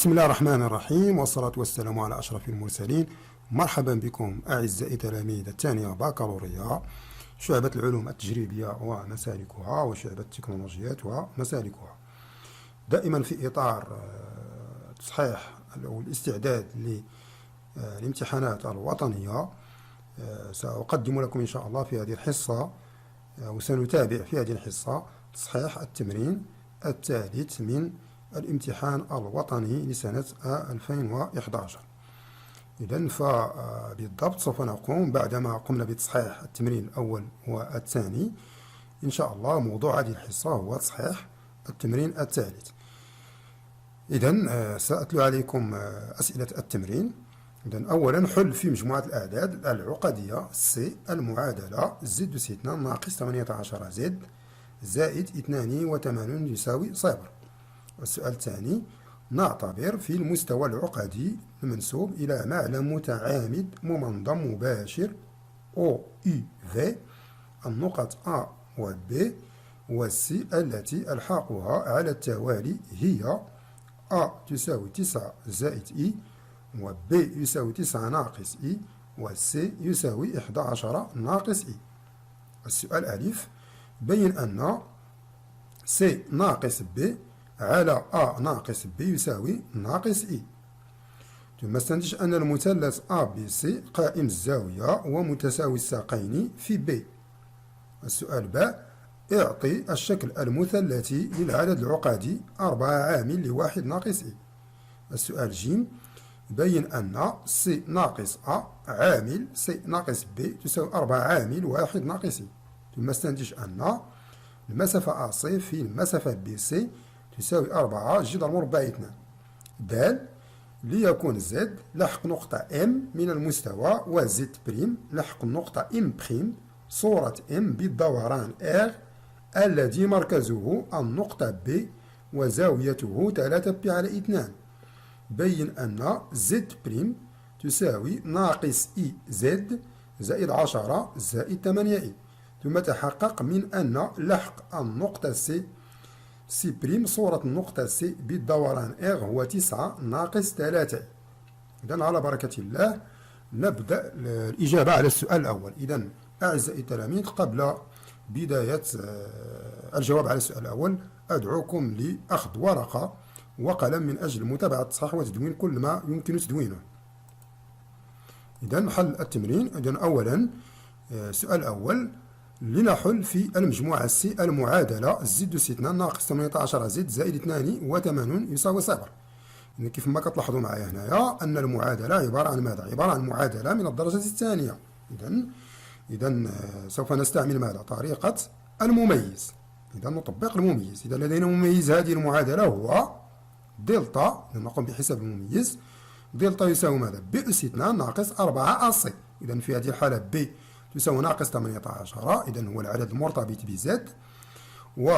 بسم الله الرحمن الرحيم، والصلاة والسلام على أشرف المرسلين. مرحبا بكم أعزائي تلاميذ الثانية بكالوريا، شعبة العلوم التجريبية ومسالكها وشعبة التكنولوجيات ومسالكها. دائما في إطار تصحيح أو الاستعداد للامتحانات الوطنية، سأقدم لكم إن شاء الله في هذه الحصة وسنتابع في هذه الحصة تصحيح التمرين الثالث من الامتحان الوطني لسنة 2011. إذن فبالضبط سوف نقوم بعدما قمنا بتصحيح التمرين الأول والثاني إن شاء الله. موضوع هذه الحصة هو تصحيح التمرين الثالث. إذن سأتلو عليكم أسئلة التمرين. إذن أولا، حل في مجموعة الأعداد العقدية سي المعادلة زد أس 2 ناقص 18 زد زائد 82 يساوي 0. السؤال الثاني، نعتبر في المستوى العقدي المنسوب إلى معلم متعامد ممنظم مباشر O U V النقط A و B و C التي ألحاقها على التوالي هي A تساوي 9 زائد I و B يساوي 9 ناقص I و C يساوي 11 ناقص I. السؤال ألف، بين أن C ناقص B على A ناقص B يساوي ناقص I. ثم استنتج أن المثلث ABC قائم الزاوية ومتساوي الساقين في B. السؤال باء، اعطي الشكل المثلثي للعدد العقدي 4 عامل لواحد ناقص I. السؤال جيم، بين أن C ناقص A عامل C ناقص B تساوي 4 عامل واحد ناقص I. ثم استنتج أن المسافة AC في المسافة BC تساوي 4 جذر مربع 2. د، ليكون Z لحق نقطة M من المستوى و Z بريم لحق النقطة M بريم صورة M بالدوران R الذي مركزه النقطة B وزاويته 3 ب على 2. بين أن Z بريم تساوي ناقص I Z زائد 10 زائد 8 I. ثم تحقق من أن لحق النقطة C بريم صورة النقطة C بالدوران R هو 9 ناقص 3. إذن على بركة الله نبدأ الإجابة على السؤال الأول. إذن أعزائي التلاميذ، قبل بداية الجواب على السؤال الأول أدعوكم لأخذ ورقة وقلم من أجل متابعة التصحيح وتدوين كل ما يمكن تدوينه. إذن حل التمرين. إذن أولا، السؤال الأول، لنحل في المجموعة C المعادلة زد أس 2 ناقص 18 زد زائد 82 يساوي 0. يعني كيف ما كتلاحظوا معايا هنايا أن المعادلة عبارة عن ماذا؟ عبارة عن معادلة من الدرجة الثانية. إذن سوف نستعمل ماذا؟ طريقة المميز. إذا نطبق المميز. إذا لدينا مميز هذه المعادلة هو دلتا، نقوم بحساب المميز. دلتا يساوي ماذا؟ ب أس 2 ناقص 4 أس. إذا في هذه الحالة ب تساوي ناقص 18. إذا هو العدد المرتبط بزد، و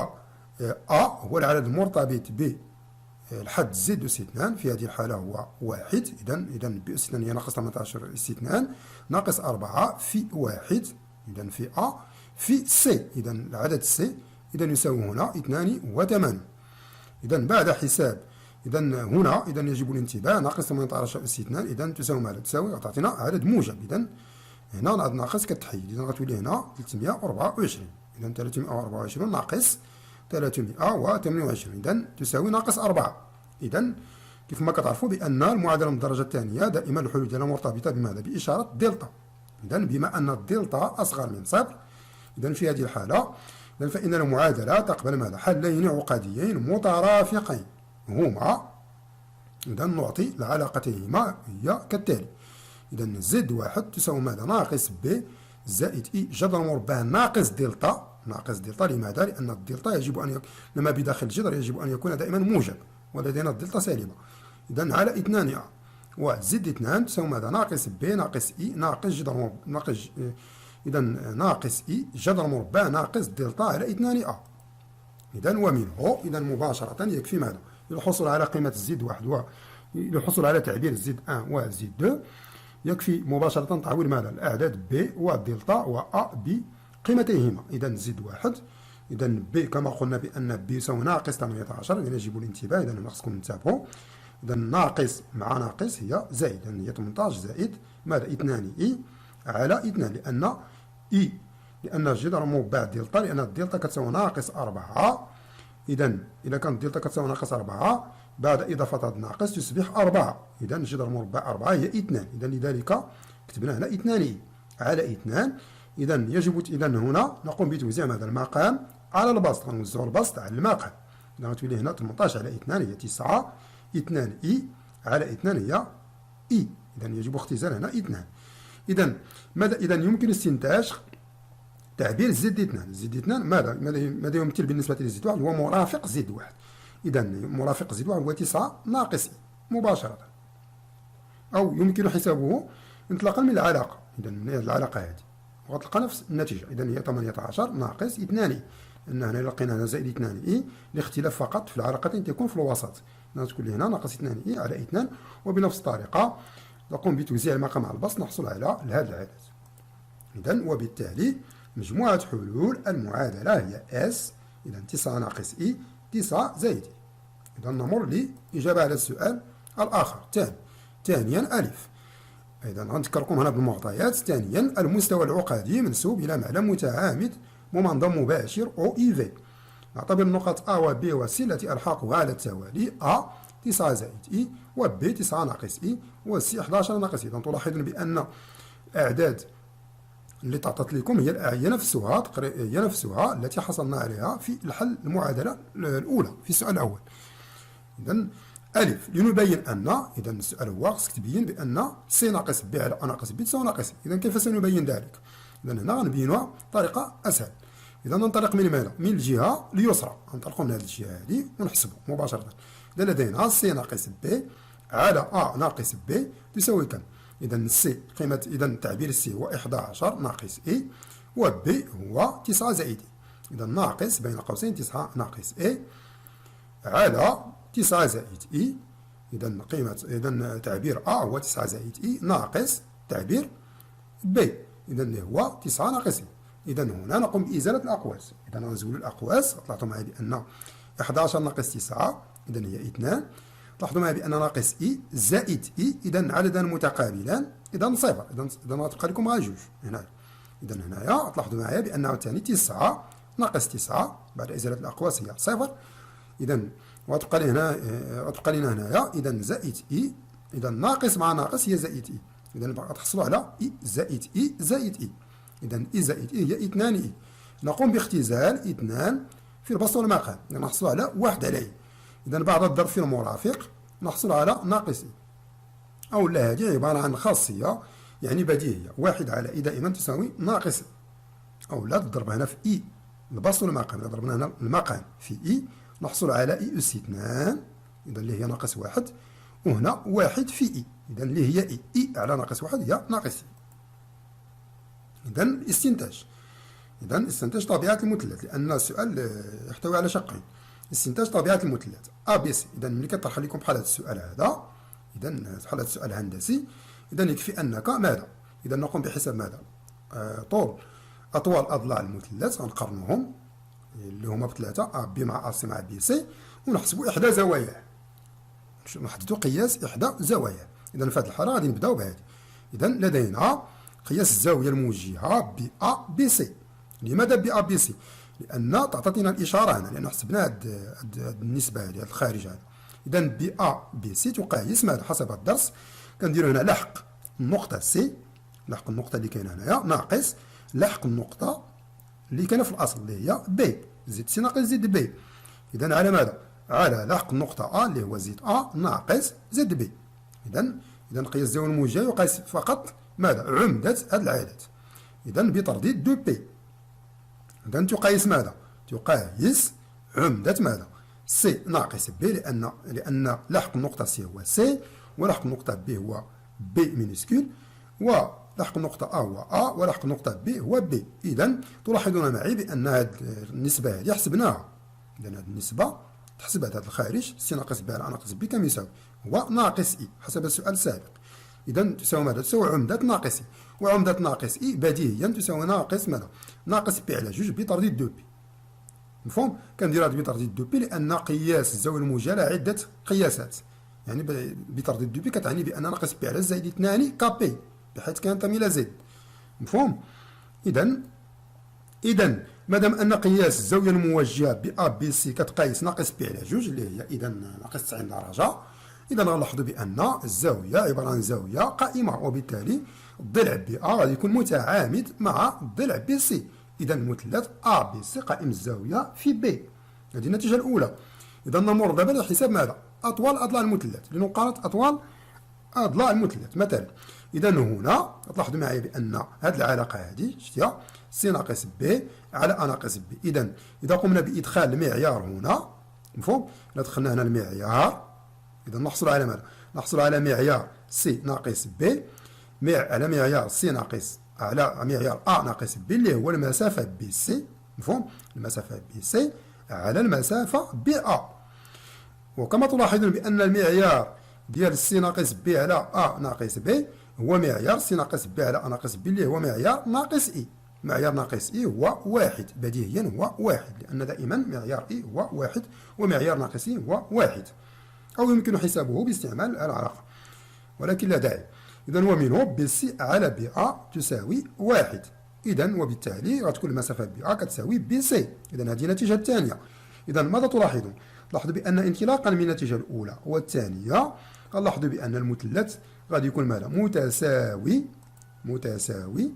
أ هو العدد المرتبط بالحد زد أس 2 في هذه الحالة هو 1. إذا ب أس 2 هي ناقص 18 أس 2 ناقص 4 في 1. إذا في أ في سي. إذا العدد سي إذا يساوي هنا 82. إذا بعد حساب هنا يجب الانتباه، ناقص 18 أس 2 إذا تساوي ماذا؟ تساوي تعطينا عدد موجب. إذا هنا ناقص كتحيد، إذا غتولي هنا 324. إذا 324 ناقص 328 إذا تساوي ناقص 4. إذا كيف ما كتعرفوا بأن المعادلة من الدرجة الثانية دائما الحلول ديالها مرتبطة بماذا؟ بإشارة دلتا. إذا بما أن الدلتا أصغر من 0، إذا في هذه الحالة فإن المعادلة تقبل ماذا؟ حلين عقديين مترافقين هما. إذا نعطي لعلاقتهما هي كالتالي. إذا زد واحد تساوي ماذا؟ ناقص ب زائد إي جذر مربع ناقص دلتا. ناقص دلتا لماذا؟ لأن الدلتا يجب أن لما بداخل الجذر يجب أن يكون دائما موجب، ولدينا الدلتا سالبة. إذا على 2 أ وزد 2 تساوي ماذا؟ ناقص ب ناقص إي ناقص جذر ناقص إذا ناقص إي جذر مربع ناقص دلتا على 2 أ. إذا ومنه مباشرة يكفي ماذا؟ للحصول على قيمة زد واحد للحصول على تعبير زد 1 وزد 2 يكفي مباشرة تعويض ماذا؟ الأعداد ب ودلتا وأ بقيمتيهما. إذا زد واحد إذا ب كما قلنا بأن ب يساوي ناقص 18، إذا يجب الانتباه، إذا خصكم تنتبهوا. إذا ناقص مع ناقص هي زائد، إذا هي 18 زائد ماذا؟ 2 إي على 2، لأن جذر مربع دلتا، لأن الدلتا كتساوي ناقص 4. إذا إذا كانت دلتا كتساوي ناقص 4 بعد إضافة هذا الناقص تصبح 4. إذا جذر مربع 4 هي 2. إذا لذلك كتبنا هنا 2 إي على 2. إذا إذا هنا نقوم بتوزيع هذا المقام على البسط، غنوزعوا البسط على المقام. إذا غتولي هنا 18 على 2 هي 9، 2 إي على 2 هي إي. إذا يجب اختزال هنا 2. إذا ماذا؟ إذا يمكن استنتاج تعبير زد 2. زد 2 ماذا يمثل بالنسبة لزد 1؟ هو مرافق زد 1. إذا مرافق زد 1 هو 9 ناقص إي مباشرة، أو يمكن حسابه انطلاقا من العلاقة. إذا من العلاقة هذه وغتلقى نفس النتيجة. إذا هي 18 ناقص 2 إي، لأن هنا لقينا هنا زائد 2 إي، الاختلاف فقط في العلاقتين تكون في الوسط. تكون لي هنا ناقص 2 إي على 2. وبنفس الطريقة نقوم بتوزيع المقام على البسط نحصل على هذا العدد. إذا وبالتالي مجموعة حلول المعادلة هي اس. إذا 9 ناقص إي 9 زائد إي. إذا نمر لإجابة على السؤال الآخر. ثانيا ألف. إذا غنذكركم هنا بالمعطيات. ثانيا المستوى العقدي منسوب إلى معلم متعامد ممنظم مباشر أو إي في. نعتبر النقط A و B و C التي ألحقها على التوالي. A 9 زائد إي، و B 9 ناقص إي، و C 11 ناقص إي. إذا تلاحظون بأن الأعداد اللي تعطت لكم هي نفسها التي حصلنا عليها في الحل المعادلة الأولى في السؤال الأول. إذا ألف لنبين أن، إذا السؤال هو خصك تبين بأن سي ناقص بي على أ ناقص بي تساوي ناقص. إذا كيف سنبين ذلك؟ إذا هنا غنبينوها بطريقة أسهل. إذا ننطلق من ماذا؟ من الجهة اليسرى، ننطلقوا من هذه الجهة هذه ونحسبوا مباشرة. إذا لدينا سي ناقص بي على أ ناقص بي تساوي كم؟ إذا السي قيمة، إذا تعبير السي هو 11 ناقص إي، و بي هو 9 زائد إي. إذا ناقص بين قوسين 9 ناقص إي على 9 زائد إي. إذا إذا تعبير أ هو 9 زائد إي ناقص تعبير بي، إذا اللي هو 9 ناقص إي. إذا هنا نقوم بإزالة الأقواس. إذا نزول الأقواس طلعتوا معي بأن 11 ناقص 9 إذا هي 2. لاحظوا معي بأن ناقص إي زائد إي إذا عددان متقابلان إذا صفر. إذا غتبقى لكم غير جوج هنا. إذا هنايا تلاحظوا معايا بأنه ثاني 9 ناقص 9 بعد إزالة الأقواس هي صفر. إذا وتبقى لنا هنايا إذا زائد إي. إذا ناقص مع ناقص هي زائد إي. إذا غتحصلوا على إي زائد إي زائد إي. إذا إي زائد إي هي 2 إي. نقوم باختزال 2 في البسط والمقام. إذا نحصل على 1 على إي. إذا بعد الضرب في المرافق نحصل على ناقص إي. أو لا، هذه عبارة عن خاصية يعني بديهية. 1 على إي دائما تساوي ناقص إي. أو لا تضرب هنا في إي البسط والمقام. إذا ضربنا هنا المقام في إي نحصل على إي أس 2 إذا اللي هي ناقص 1، وهنا 1 في إي إذا اللي هي إي. إي على ناقص 1 هي ناقص إي. إذا الاستنتاج. إذا استنتاج طبيعة المثلث، لأن السؤال يحتوي على شقين. استنتاج طبيعة المثلث أ بي سي. إذا ملي كطرح لكم بحال هذا السؤال هذا، إذا بحال هذا السؤال هندسي، إذا يكفي أنك ماذا؟ إذا نقوم بحساب ماذا؟ أطوال أضلاع المثلث غنقارنوهم اللي هما بثلاثة أ بي مع أ سي مع بي سي، ونحسبوا إحدى زواياه. نحددوا قياس إحدى زواياه. إذا في هذه الحالة غادي نبداو بهذه. إذا لدينا قياس الزاوية الموجهة بي أ بي سي. لماذا بي أ بي سي؟ لأن تعطينا الإشارة هنا، لأن حسبنا هاد النسبة هذه، هاد الخارج هذا. إذا بي أ بي سي تقايس ماذا؟ حسب الدرس كنديرو هنا لحق النقطة سي، لحق النقطة اللي كاينة هنايا ناقص لحق النقطة اللي كاينة في الأصل اللي هي بي، زد سي ناقص زد بي. إذا على ماذا؟ على لحق النقطة أ اللي هو زد أ ناقص زد بي. إذا قياس الزاوية الموجهة يقاس فقط ماذا؟ عمدة هذا العدد. إذا بترديد دو بي. إذا تقايس ماذا؟ تقايس عمدة ماذا؟ سي ناقص بي، لأن لحق النقطة سي هو سي، ولحق النقطة بي هو بي مينيسكول، ولحق النقطة أ هو أ، ولحق النقطة بي هو بي. إذا تلاحظون معي بأن هذه النسبة هذه حسبناها. إذا هذه النسبة تحسب هذا الخارج سي ناقص بي على أ ناقص بي كم يساوي؟ هو ناقص إي حسب السؤال السابق. إذا تساوي ماذا؟ تساوي عمدة ناقص إي، وعمدة ناقص إي بديهيا تساوي ناقص ماذا؟ ناقص بي على جوج بترديد دو بي. مفهوم؟ كندير هذا بترديد دو بي لأن قياس الزاوية الموجهة له عدة قياسات. يعني بتردد دو بي كتعني بان ناقص بي على زائد 2 كابي بحيث كينتمي الى زد. مفهوم؟ اذا مادام ان قياس الزاويه الموجهه ب ا بي سي كتقايس ناقص بي على جوج اللي هي اذا ناقص 90 درجه، اذا غنلاحظوا بان الزاويه عباره عن زاويه قائمه، وبالتالي الضلع بي ا غادي يكون متعامد مع الضلع بي سي. اذا المثلث ا بي سي قائم الزاويه في بي. هذه النتيجه الاولى. اذا نمر دابا لحساب ماذا؟ اطوال اضلاع المثلث لنقارن اطوال اضلاع المثلث. مثلا اذا هنا تلاحظوا معايا بان هذه العلاقه هذه شتيها سي ناقص بي على ا ناقص بي. اذا قمنا بادخال المعيار هنا، مفهوم؟ اذا دخلنا هنا المعيار، اذا نحصل على ماذا؟ نحصل على معيار سي ناقص بي على معيار سي ناقص على معيار ا ناقص بي اللي هو المسافه بي سي. مفهوم؟ المسافه بي سي على المسافه بي ا. وكما تلاحظون بان المعيار ديال سي ناقص بي على ا ناقص بي هو معيار سي ناقص بي على ا ناقص بي اللي هو معيار ناقص اي. معيار ناقص اي هو واحد، بديهيا هو واحد، لان دائما معيار اي هو واحد ومعيار ناقص اي هو واحد، او يمكن حسابه باستعمال العلاقه ولكن لا داعي. اذا ومنه بي سي على بي ا تساوي واحد. اذا وبالتالي غتكون المسافه بي ا كتساوي بي سي. اذا هذه النتيجه الثانيه. اذا ماذا تلاحظون؟ تلاحظوا بان انطلاقا من النتيجه الاولى والثانيه نلاحظوا بان المثلث غادي يكون ماذا؟ متساوي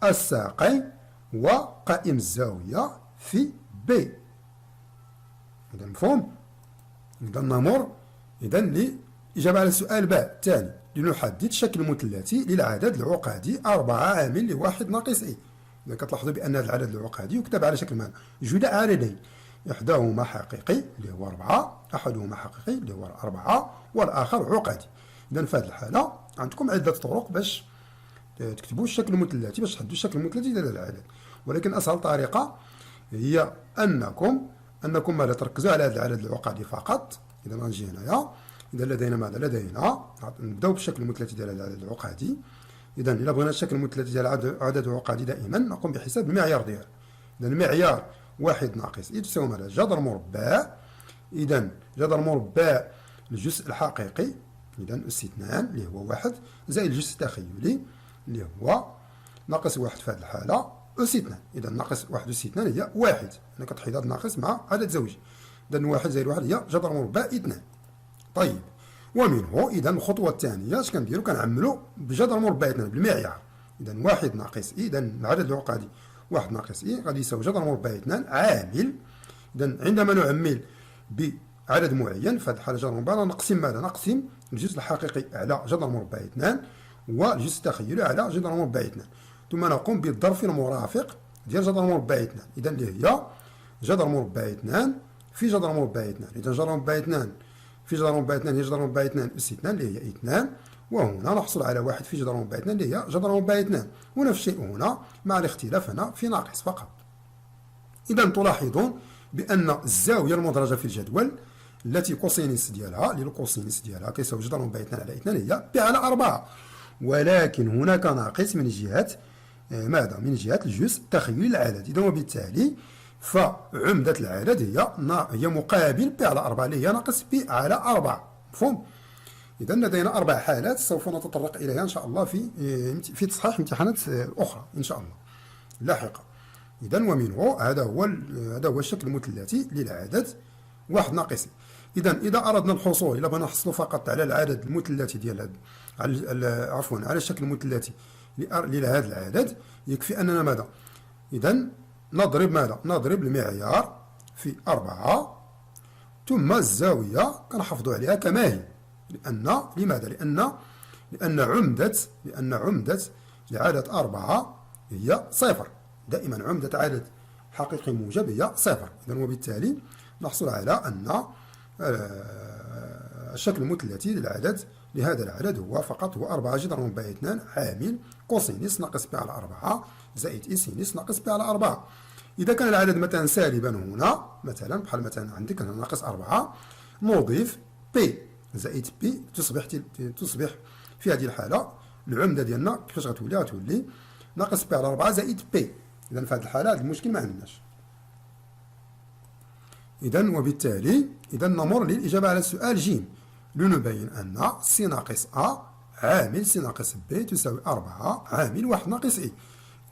الساقين وقائم الزاويه في بي. اذا مفهوم؟ اذا نمر للاجابه على السؤال باء الثاني. لنحدد شكل مثلثي للعدد العقدي 4 عامل لواحد ناقص اي. اذا كتلاحظوا بان هذا العدد العقدي يكتب على شكل ماذا؟ جداء عددين، احداهما حقيقي اللي هو 4، احدهما حقيقي اللي هو 4 والاخر عقدي. اذا في هذه الحاله عندكم عده طرق باش تكتبوا الشكل المثلثي، باش تحددوا الشكل المثلثي ديال العدد، ولكن اسهل طريقه هي انكم ماذا؟ تركزوا على هذا العدد العقدي فقط. اذا غنجي هنايا، اذا لدينا ماذا؟ لدينا نبداو بالشكل المثلثي ديال العدد العقدي. اذا الا بغينا الشكل المثلثي ديال العدد العقدي دائما نقوم بحساب المعيار ديالو. اذا المعيار واحد ناقص اي تساوي ماذا؟ جذر مربع. اذا جذر مربع الجزء الحقيقي اذا اس 2 اللي هو واحد زائد الجزء التخيلي اللي هو ناقص واحد في هذه الحاله اس 2. اذا ناقص واحد اس 2 هي واحد، انا كتحيد هذا الناقص مع عدد زوجي. اذا واحد زائد واحد هي جذر مربع 2. طيب ومنه اذا الخطوه الثانيه اش كنديروا؟ كنعملوا بجذر مربع 2 بالمعيار. اذا واحد ناقص اي، اذا العدد العقدي واحد ناقص اي غادي يساوي جذر مربع 2 عامل. اذا عندما نعمل بعدد معين في هذه الحاله جذر مربع نقسم ماذا؟ نقسم الجزء الحقيقي على جذر مربع 2 والجزء التخيلي على جذر مربع 2، ثم نقوم بالضرب في المرافق ديال جذر مربع 2. اذا اللي هي جذر مربع 2 في جذر مربع 2. اذا جذر مربع 2 في جذر مربع 2 هي جذر مربع 2 اس 2 اللي هي 2، وهنا نحصل على واحد في جذر مربع 2 اللي هي جذر مربع 2، ونفس الشيء هنا مع الاختلاف هنا في ناقص فقط. اذا تلاحظون بان الزاويه المدرجه في الجدول التي كوسينيس ديالها للكوسينيس ديالها كيساوي جذر مربع 2 على 2 هي ب على 4، ولكن هناك ناقص من جهه ماذا؟ من جهه الجزء التخيلي للعدد. اذا وبالتالي فعمده العدد هي مقابل ب على 4 اللي هي ناقص ب على 4. مفهوم؟ اذا لدينا 4 حالات سوف نتطرق اليها ان شاء الله في تصحيح امتحانات اخرى ان شاء الله لاحقا. اذا ومنه هذا هو الشكل المثلثي للعدد واحد ناقص. اذا اردنا الحصول، الا بغينا نحصلوا فقط على العدد المثلثي ديال على الشكل المثلثي لهذا العدد، يكفي اننا ماذا؟ اذا نضرب المعيار في 4 ثم الزاويه كنحافظوا عليها كما هي. لماذا؟ لان عمده لعدد 4 هي صفر. دائما عمده عدد حقيقي موجب هي صفر. اذا وبالتالي نحصل على ان الشكل المثلثي لهذا العدد هو 4 جذر مربع 2 عامل كوسينيس ناقص ب على 4 زائد اي سينيس ناقص ب على 4. اذا كان العدد مثلا سالبا هنا مثلا بحال مثلا عندك هنا ناقص 4، نضيف بي زائد بي تصبح في هذه الحاله العمده ديالنا كيفاش غتولي ناقص بي على 4 زائد بي. اذا في هذه الحاله هذا المشكل ما عندناش. اذا وبالتالي نمر للاجابه على السؤال ج. لنبين أن سي ناقص أ عامل سي ناقص ب تساوي 4 عامل 1 ناقص إي.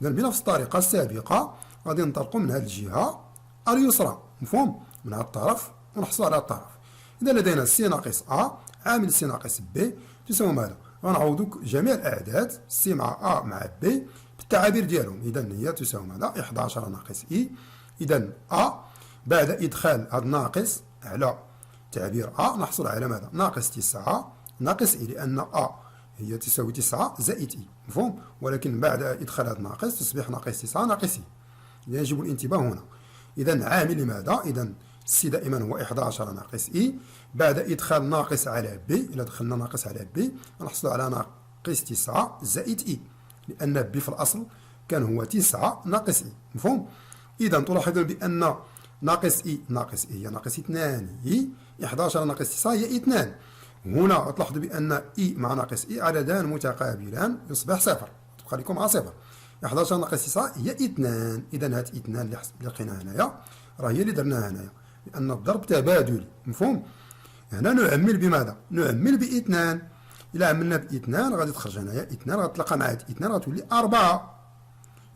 إذا بنفس الطريقة السابقة غادي ننطلقوا من هذه الجهة اليسرى، مفهوم؟ من هذا الطرف ونحصلوا على الطرف. إذا لدينا سي ناقص أ عامل سي ناقص ب تساوي ماذا؟ غنعوضوا جميع الأعداد سي مع أ مع ب بالتعابير ديالهم. إذا هي تساوي ماذا؟ 11 ناقص إي. إذا أ بعد إدخال هذا الناقص على تعبير أ نحصل على ماذا؟ ناقص 9 ناقص إي، لأن أ هي تساوي 9 زائد إي، مفهوم؟ ولكن بعد إدخال هذا الناقص تصبح ناقص 9 ناقص إي. إذا يجب الانتباه هنا. إذا عامل لماذا؟ إذا سي دائما هو 11 ناقص إي، بعد إدخال ناقص على ب، إذا دخلنا ناقص على ب نحصل على ناقص 9 زائد إي، لأن ب في الأصل كان هو 9 ناقص إي، مفهوم؟ إذا تلاحظون بأن ناقص إي ناقص إي هي ناقص 2 إي، 11 ناقص 9 هي 2. هنا تلاحظوا بأن إي مع ناقص إي عددان متقابلان يصبح صفر، تبقى لكم مع صفر. 11 ناقص 9 هي 2. إذا هاد 2 اللي لقيناها هنايا راه هي اللي درناها هنايا، لأن الضرب تبادلي، مفهوم؟ هنا نعمل بماذا؟ نعمل ب2. إلا عملنا ب2 غادي تخرج هنايا 2 غتلقى مع 2 غتولي 4،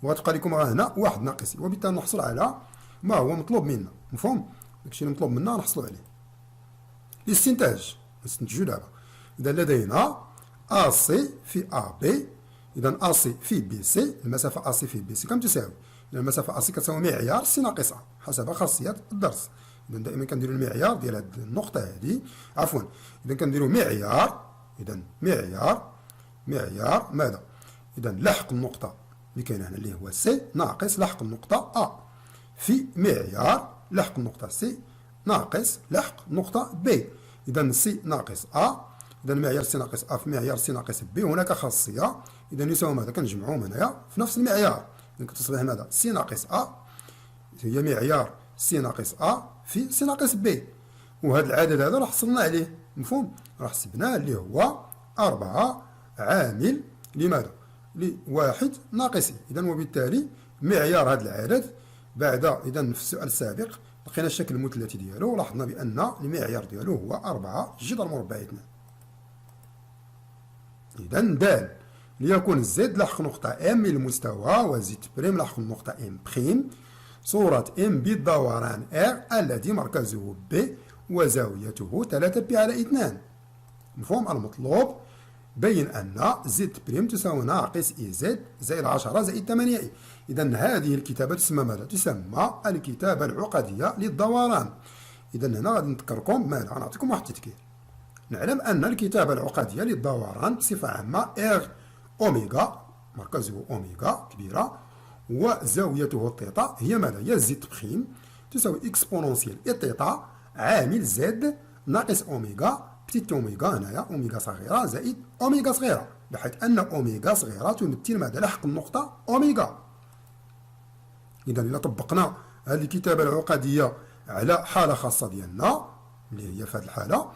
وغتبقى لكم هنا 1 ناقص، وبالتالي نحصل على ما هو مطلوب منا، مفهوم؟ داكشي اللي مطلوب منا نحصلوا عليه. الاستنتاج نستنتجوا دابا. إذا لدينا أ سي في أ بي، إذا أ سي في بي سي، المسافة أ سي في بي سي كم تساوي؟ إذا المسافة أ سي كتساوي معيار سي ناقص أ حسب خاصيات الدرس. إذا دائما كنديروا المعيار ديال هاد النقطة هذه، عفوا إذا كنديروا معيار، إذا معيار ماذا؟ إذا لحق النقطة اللي كاينه هنا اللي هو سي ناقص لحق النقطة أ في معيار لحق النقطة سي ناقص لحق النقطة بي. إذا سي ناقص أ، إذا معيار سي ناقص أ في معيار سي ناقص بي هناك خاصية، إذا يساوي ماذا؟ كنجمعوهم هنايا في نفس المعيار. إذا كتصبح ماذا؟ سي ناقص أ هي معيار سي ناقص أ في سي ناقص بي، وهذا العدد هذا راه حصلنا عليه، مفهوم؟ راه حسبناه اللي هو 4 عامل لماذا؟ لواحد ناقص إي. إذا وبالتالي معيار هذا العدد بعد إذا في السؤال السابق لقينا الشكل المثلثي ديالو ولاحظنا بأن المعيار ديالو هو 4 جذر مربع 2. إذا د ليكون زد لحق نقطة ام المستوى وزد بريم لحق النقطة ام بريم صورة ام بالدوران ار الذي مركزه ب وزاويته 3 بي على 2. مفهوم؟ المطلوب بين أن زد بريم تساوي ناقص إي زد زائد 10 زائد 8 إي. إذا هذه الكتابة تسمى ماذا؟ تسمى الكتابة العقدية للدوران. إذا هنا غادي نذكركم بماذا؟ غنعطيكم واحد التذكير. نعلم أن الكتابة العقدية للدوران بصفة عامة إغ أوميغا مركزه أوميغا كبيرة وزاويته الثيتا هي ماذا؟ هي زد بريم تساوي إكسبونونسيال إي ثيتا عامل زد ناقص أوميغا بتيت أوميغا هنايا أوميغا صغيرة زائد أوميغا صغيرة، بحيث أن أوميغا صغيرة تمثل ماذا؟ لحق النقطة أوميغا. إذا إلا طبقنا هذه الكتابة العقدية على حالة خاصة ديالنا اللي هي في هذه الحالة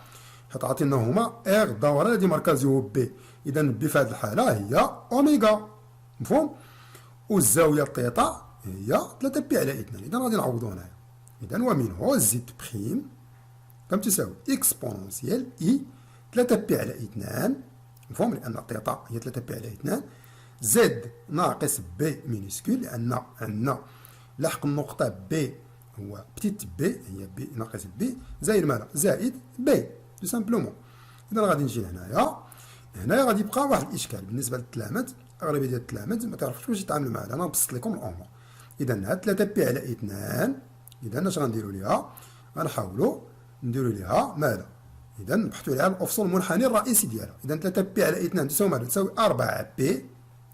حتعطينا هما إغ الدوران الذي مركزه بي. إذا بي في هذه الحالة هي أوميغا، مفهوم؟ والزاوية الثيتا هي 3 بي على 2. إذا غادي نعوضو هنايا. إذا ومنه زد بريم كم تساوي إكسبونونسيال إي 3 بي على 2، مفهوم؟ لأن الثيتا هي 3 بي على 2 زد ناقص بي مينيسكول، لأن عندنا لحق النقطة بي هو بتيت بي هي بي ناقص بي زائد ماذا؟ زائد بي تو سامبلومون. إذا غادي نجي هنايا غادي يبقى واحد الإشكال بالنسبة للتلامذ، أغلبية ديال التلامذ ما تعرفوش كيفاش يتعاملوا معها. أنا نبسط لكم الأمور. إذا هاد 3 بي على 2 إذا اش غنديروا ليها؟ غنحاولوا نديروا ليها ماذا؟ إذا نبحثوا على الأفصول المنحني الرئيسي ديالها. إذا 3 بي على 2 تساوي ماذا؟ تساوي 4 بي،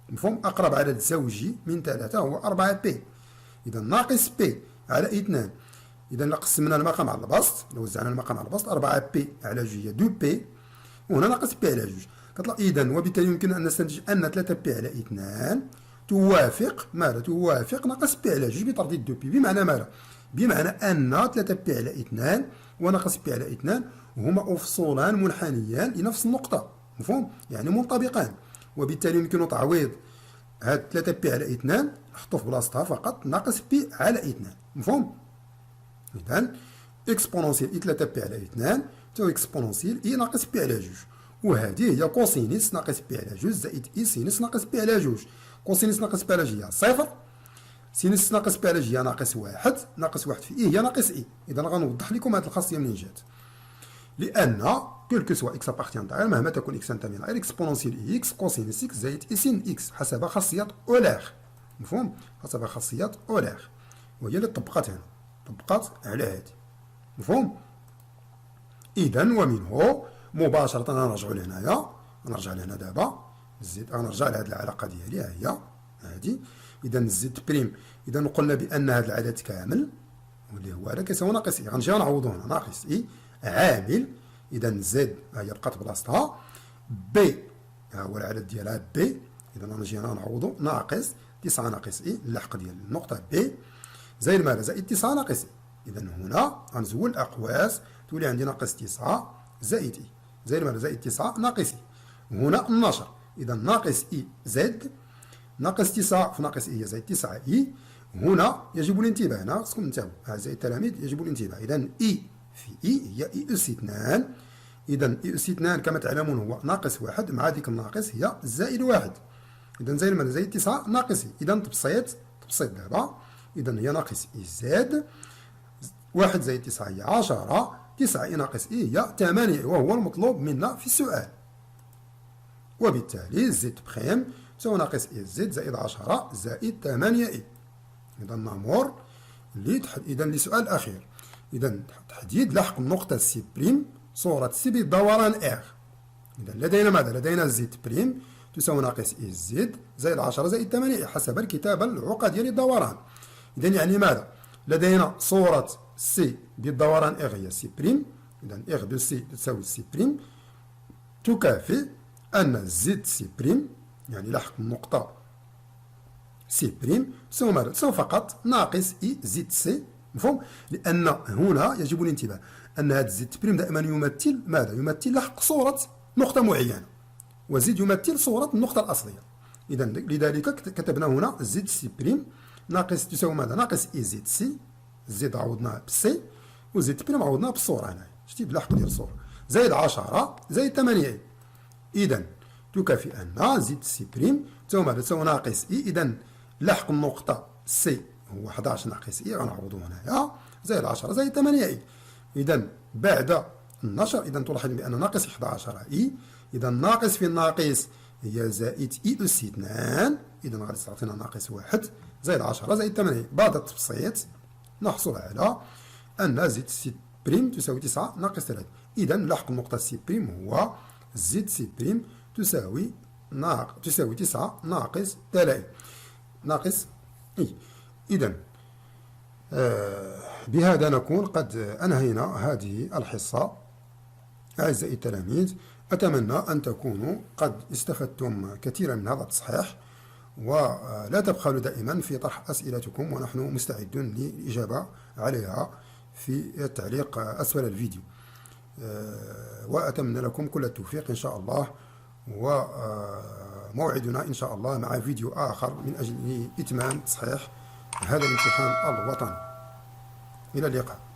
مفهوم؟ أقرب عدد زوجي من 3 هو 4 بي. إذا ناقص بي على 2. إذا إلا قسمنا المقام على البسط، لو وزعنا المقام على البسط 4 بي على 2 هي 2 بي، وهنا ناقص بي على 2 كتطلع. إذا وبالتالي يمكن أن نستنتج أن 3 بي على 2 توافق ماذا؟ توافق ناقص بي على 2 بترديد 2 بي. بمعنى ماذا؟ بمعنى أن 3 بي على 2 وناقص بي على 2 هما أفصولان منحنيان لنفس النقطة، مفهوم؟ يعني منطبقان. وبالتالي يمكن تعويض هاد 3 بي على 2 نحطو في بلاصتها فقط ناقص بي على 2، مفهوم؟ إذا إكسبونونسيال إي 3 بي على 2 تساوي اكسبونونسيال اي ناقص بي على جوج، وهذه هي كوسينيس ناقص بي على جوج زائد اي سينيس ناقص بي على جوج. كوسينيس ناقص بي على جوج هي صفر، سينيس ناقص بي على جوج هي ناقص واحد، ناقص واحد في اي هي ناقص اي. اذا غنوضح لكم هذه الخاصيه منين جات، لان كلكو سوا اكس ابارتيان تاع مهما تكون اكس تنتمي الى اكسبونونسيال اكس كوسينيس اكس زائد اي سين اكس حسب خاصيه اولير. مفهوم؟ حسب خاصيه اولير، وهي اللي طبقت هنا، طبقت على هذه. مفهوم؟ اذا ومنه مباشره غنرجعوا لهنايا، غنرجع لهنا دابا زيد، غنرجع لهذه العلاقه ديالي ها هي هذه. اذا زد بريم، اذا قلنا بان هذا العدد كامل واللي هو هذا كيساوي ناقص اي، غنجيو نعوضو هنا ناقص اي عامل. اذا زد ها هي بقات بلاصتها، بي ها هو العدد ديالها بي، اذا غنجي هنا نعوضو ناقص 9 ناقص اي اللحق ديال النقطه بي زائد ماذا؟ زائد 9 ناقص اي. اذا هنا غنزول الاقواس تولي عندي ناقص 9 زائد اي زائد ماذا؟ زائد 9 ناقص اي. هنا النشر، اذا ناقص اي زد ناقص 9 في ناقص اي هي زائد 9 اي. هنا يجب الانتباه، هنا خصكم تنتبهوا اعزائي التلاميذ، يجب الانتباه. اذا اي في اي هي اي اس 2، اذا اي اس 2 كما تعلمون هو ناقص واحد مع ديك الناقص هي زائد واحد. اذا زائد ماذا؟ زائد 9 ناقص اي. اذا تبسيط دابا، اذا هي ناقص اي زد واحد زائد 9 هي 10، 9 اي ناقص اي هي 8، وهو المطلوب منا في السؤال. وبالتالي زد بريم تساوي ناقص اي زد زائد 10 زائد 8 اي. اذا نامور اذا لسؤال اخير، اذا تحديد لحق النقطه سي بريم صوره سي بدوران ار. اذا لدينا ماذا؟ لدينا زد بريم تساوي ناقص اي زد زائد 10 زائد 8 اي حسب الكتابه العقده ديال الدوران. اذا يعني ماذا؟ لدينا صوره سي بالدوران ار هي سي بريم، اذا ار دو سي تساوي سي بريم تكافئ ان زد سي بريم، يعني لحق النقطه سي بريم تساوي ماذا؟ تساوي فقط ناقص اي زد سي. مفهوم؟ لان هنا يجب الانتباه ان هذا زد بريم دائما يمثل ماذا؟ يمثل لحق صوره نقطه معينه، وزد يمثل صوره النقطه الاصليه. اذا لذلك كتبنا هنا زد سي بريم ناقص تساوي ماذا؟ ناقص اي زد سي، زد عوضناه بسي وزد بريم عوضناه بالصوره هنايا، شتي باللحق ديال الصوره زائد 10 زائد 8 اي. اذا تكافئ ان زد سي بريم تساوي ماذا؟ تساوي ناقص اي. اذا لحق النقطه سي هو 11 ناقص اي، غنعوضو هنايا زائد 10 زائد 8 اي. اذا بعد النشر اذا تلاحظ بان ناقص 11 اي، اذا ناقص في الناقص هي زائد اي اس 2، اذا غادي تعطينا ناقص 1 زائد 10 زائد 8. بعد التبسيط نحصل على ان زد سي بريم تساوي 9 ناقص 3. اذا لحق النقطه سي بريم هو زد سي بريم تساوي 9 ناقص 3 ناقص اي. اذا بهذا نكون قد انهينا هذه الحصه. اعزائي التلاميذ، اتمنى ان تكونوا قد استفدتم كثيرا من هذا التصحيح، ولا تبخلوا دائما في طرح اسئلتكم ونحن مستعدون للاجابه عليها في التعليق اسفل الفيديو. واتمنى لكم كل التوفيق ان شاء الله، وموعدنا ان شاء الله مع فيديو اخر من اجل اتمام تصحيح هذا الامتحان الوطني. الى اللقاء.